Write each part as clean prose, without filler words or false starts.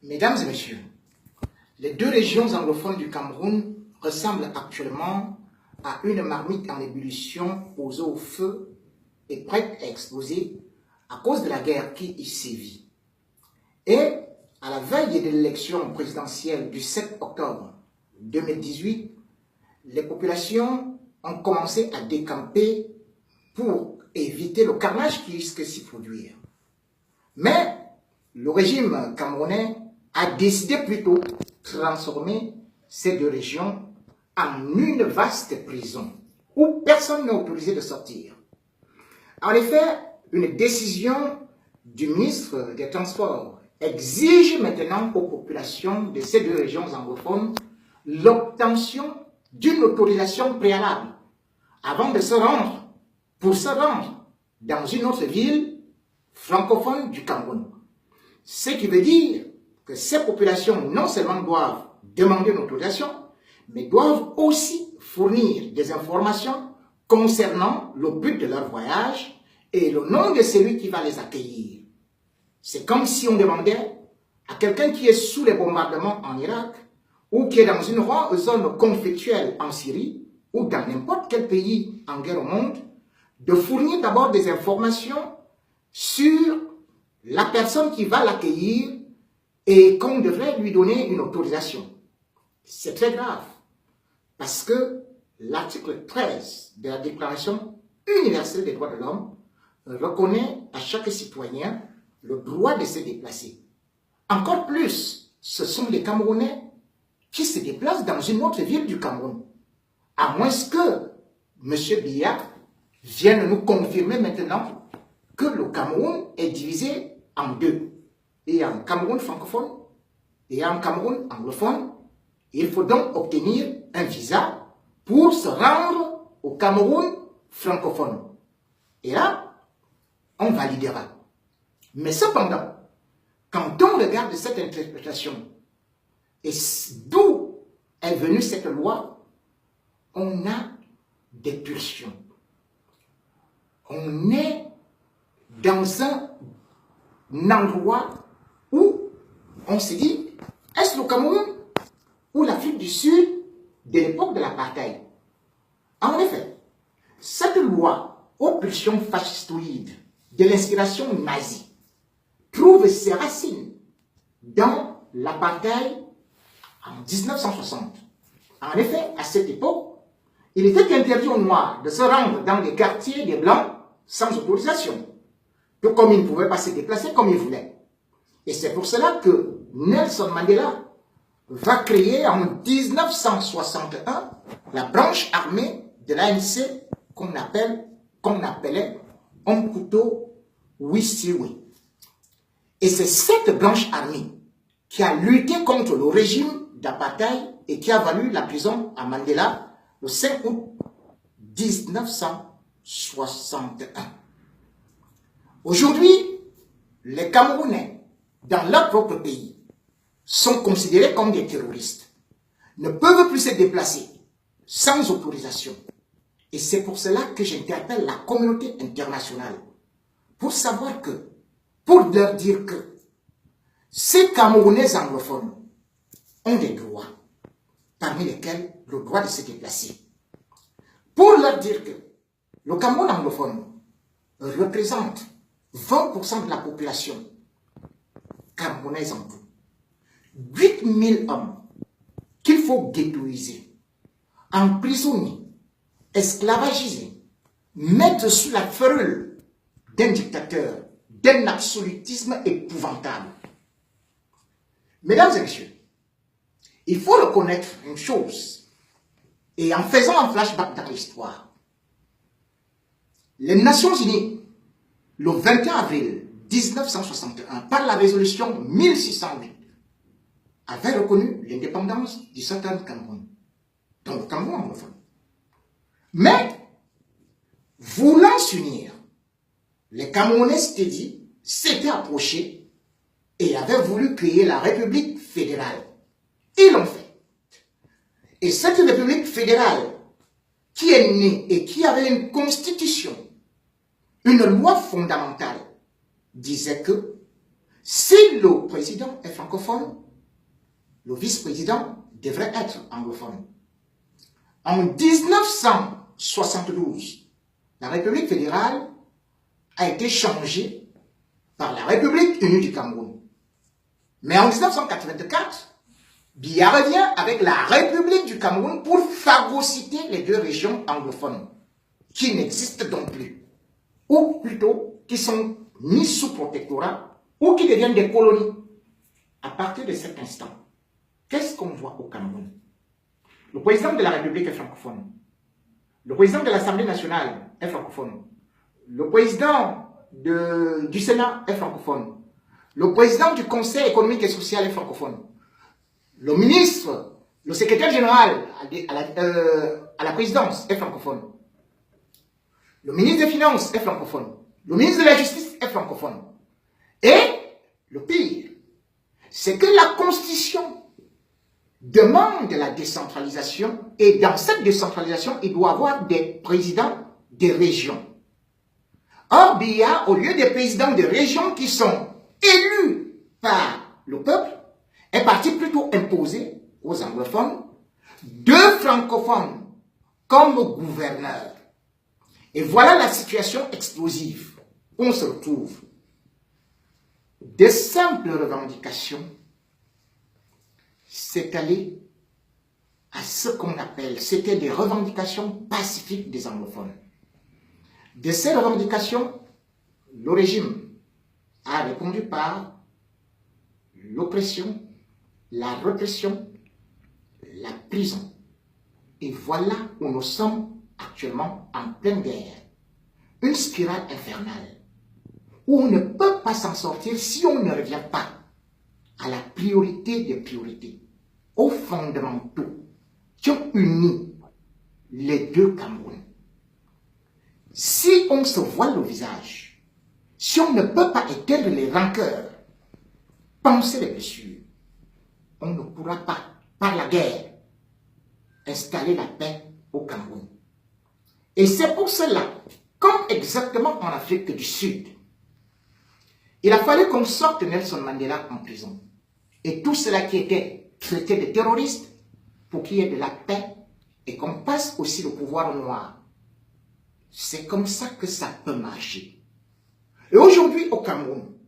Mesdames et messieurs, les deux régions anglophones du Cameroun ressemblent actuellement à une marmite en ébullition posée au feu et prête à exploser à cause de la guerre qui y sévit. Et à la veille de l'élection présidentielle du 7 octobre 2018, les populations ont commencé à décamper pour éviter le carnage qui risque de s'y produire. Mais le régime camerounais a décidé plutôt de transformer ces deux régions en une vaste prison où personne n'est autorisé de sortir. En effet, une décision du ministre des Transports exige maintenant aux populations de ces deux régions anglophones l'obtention d'une autorisation préalable avant de se rendre, pour se rendre dans une autre ville francophone du Cameroun. Ce qui veut dire que ces populations non seulement doivent demander une autorisation, mais doivent aussi fournir des informations concernant le but de leur voyage et le nom de celui qui va les accueillir. C'est comme si on demandait à quelqu'un qui est sous les bombardements en Irak ou qui est dans une zone conflictuelle en Syrie ou dans n'importe quel pays en guerre au monde de fournir d'abord des informations sur la personne qui va l'accueillir et qu'on devrait lui donner une autorisation. C'est très grave parce que l'article 13 de la Déclaration universelle des droits de l'homme reconnaît à chaque citoyen le droit de se déplacer. Encore plus, ce sont les Camerounais qui se déplacent dans une autre ville du Cameroun. À moins que M. Biya vienne nous confirmer maintenant que le Cameroun est divisé en deux. Il y a un Cameroun francophone et un Cameroun anglophone. Il faut donc obtenir un visa pour se rendre au Cameroun francophone. Et là, on validera. Mais cependant, quand on regarde cette interprétation et d'où est venue cette loi, on a des pulsions. On est dans un endroit où on se dit, est-ce le Cameroun ou l'Afrique du Sud de l'époque de l'apartheid? En effet, cette loi aux pulsions fascistoïdes de l'inspiration nazie trouve ses racines dans l'apartheid en 1960. En effet, à cette époque, il était interdit aux Noirs de se rendre dans les quartiers des Blancs sans autorisation, tout comme ils ne pouvaient pas se déplacer comme ils voulaient. Et c'est pour cela que Nelson Mandela va créer en 1961 la branche armée de l'ANC qu'on appelait Umkhonto Wesigwe. Et c'est cette branche armée qui a lutté contre le régime d'apartheid et qui a valu la prison à Mandela le 5 août 1961. Aujourd'hui, les Camerounais, dans leur propre pays, sont considérés comme des terroristes, ne peuvent plus se déplacer sans autorisation. Et c'est pour cela que j'interpelle la communauté internationale pour savoir que, pour leur dire que ces Camerounais anglophones ont des droits, parmi lesquels le droit de se déplacer. Pour leur dire que le Cameroun anglophone représente 20% de la population camerounaise en tout. 8000 hommes qu'il faut ghettoiser, emprisonner, esclavagiser, mettre sous la férule d'un dictateur, d'un absolutisme épouvantable. Mesdames et messieurs, il faut reconnaître une chose, et en faisant un flashback dans l'histoire, les Nations Unies, le 21 avril 1961, par la résolution 1608, avaient reconnu l'indépendance du Southern Cameroun, donc le Cameroun anglophone. Mais, voulant s'unir, les Camerounais s'étaient approchés et avaient voulu créer la République fédérale. Ils l'ont fait. Et cette République fédérale, qui est née et qui avait une constitution, une loi fondamentale, disait que Si le président est francophone, le vice-président devrait être anglophone. En 1972, la République fédérale a été changée par la République unie du Cameroun. Mais en 1984, Biya revient avec la République du Cameroun pour phagocyter les deux régions anglophones, qui n'existent donc plus, ou plutôt qui sont mises sous protectorat, ou qui deviennent des colonies. À partir de cet instant, qu'est-ce qu'on voit au Cameroun? Le président de la République est francophone. Le président de l'Assemblée nationale est francophone. Le président du Sénat est francophone. Le président du Conseil économique et social est francophone. Le ministre, le secrétaire général à la présidence est francophone. Le ministre des Finances est francophone. Le ministre de la Justice est francophone. Et le pire, c'est que la Constitution demande la décentralisation, et dans cette décentralisation, il doit y avoir des présidents des régions. Or, Biya, au lieu des présidents des régions qui sont élus par le peuple, est parti plutôt imposer aux anglophones deux francophones comme gouverneurs. Et voilà la situation explosive où on se retrouve. Des simples revendications c'est allé à ce qu'on appelle, c'était des revendications pacifiques des anglophones. De ces revendications, le régime a répondu par l'oppression, la répression, la prison. Et voilà où nous sommes actuellement en pleine guerre. Une spirale infernale où on ne peut pas s'en sortir si on ne revient pas à la priorité des priorités, aux fondamentaux qui ont uni les deux Cameroun. Si on se voile le visage, si on ne peut pas éteindre les rancœurs, penser les blessures, on ne pourra pas, par la guerre, installer la paix au Cameroun. Et c'est pour cela, comme exactement en Afrique du Sud, il a fallu qu'on sorte Nelson Mandela en prison. Et tout cela qui était traité de terroristes, pour qu'il y ait de la paix et qu'on passe aussi le pouvoir noir. C'est comme ça que ça peut marcher. Et aujourd'hui au Cameroun,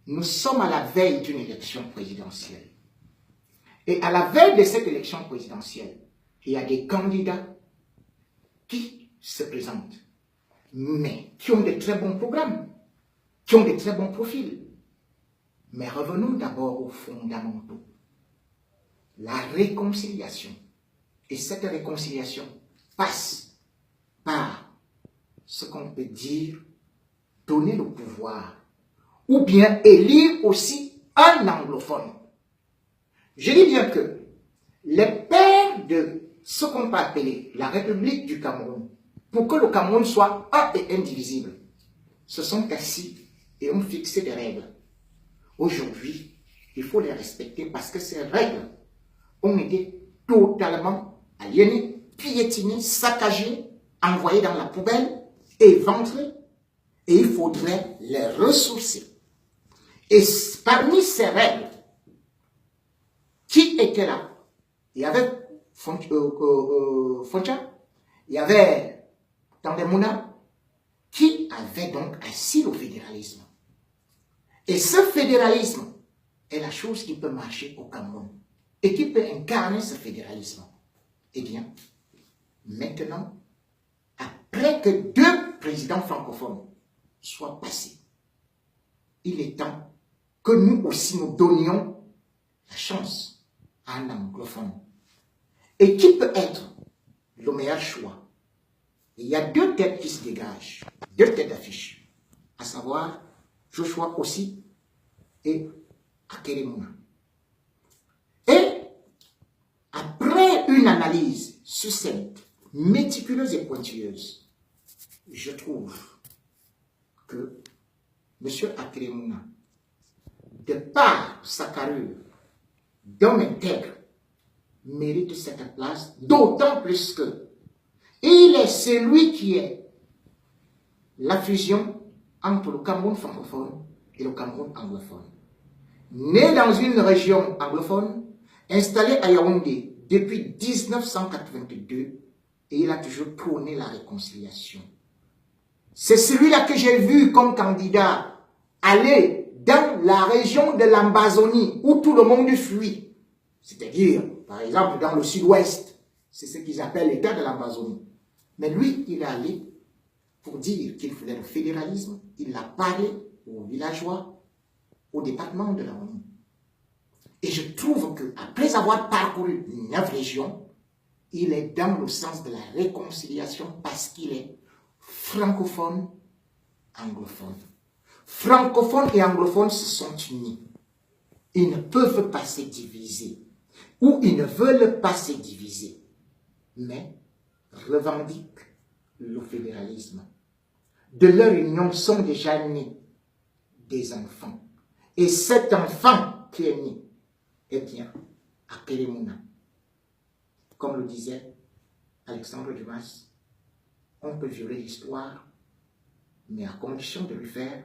nous sommes à la veille d'une élection présidentielle. Et à la veille de cette élection présidentielle, il y a des candidats qui se présentent, mais qui ont de très bons programmes, qui ont de très bons profils. Mais revenons d'abord aux fondamentaux. La réconciliation. Et cette réconciliation passe par ce qu'on peut dire donner le pouvoir, ou bien élire aussi un anglophone. Je dis bien que les pères de ce qu'on peut appeler la République du Cameroun, pour que le Cameroun soit un et indivisible, se sont assis et ont fixé des règles. Aujourd'hui, il faut les respecter parce que ces règles ont été totalement aliénées, piétinées, saccagées, envoyées dans la poubelle, éventrées, et il faudrait les ressourcer. Et parmi ces règles, qui étaient là? Il y avait Foncha, il y avait Tandemuna, qui avait donc assis le fédéralisme. Et ce fédéralisme est la chose qui peut marcher au Cameroun et qui peut incarner ce fédéralisme. Eh bien, maintenant, après que deux présidents francophones soient passés, il est temps que nous aussi nous donnions la chance à un anglophone. Et qui peut être le meilleur choix? Il y a deux têtes qui se dégagent, deux têtes d'affiche, à savoir Joshua aussi et Akelemuna. Et après une analyse succincte, méticuleuse et pointilleuse, je trouve que M. Akelemuna, de par sa carrure d'homme intègre, mérite cette place, d'autant plus que il est celui qui est la fusion entre le Cameroun francophone et le Cameroun anglophone. né dans une région anglophone, installé à Yaoundé depuis 1982, et il a toujours prôné la réconciliation. C'est celui-là que j'ai vu comme candidat aller dans la région de l'Amazonie où tout le monde fuit. C'est-à-dire, par exemple, dans le sud-ouest, c'est ce qu'ils appellent l'état de l'Amazonie. Mais lui, il est allé pour dire qu'il voulait le fédéralisme. Il l'a parlé aux villageois, au département de la ONU. Et je trouve qu'après avoir parcouru 9 régions, il est dans le sens de la réconciliation parce qu'il est francophone, anglophone. Francophones et anglophones se sont unis. Ils ne peuvent pas se diviser. Ou ils ne veulent pas se diviser. Mais revendiquent le fédéralisme. De leur union sont déjà nés des enfants. Et cet enfant qui est né, eh bien, appelé Mouna. Comme le disait Alexandre Dumas, on peut violer l'histoire, mais à condition de lui faire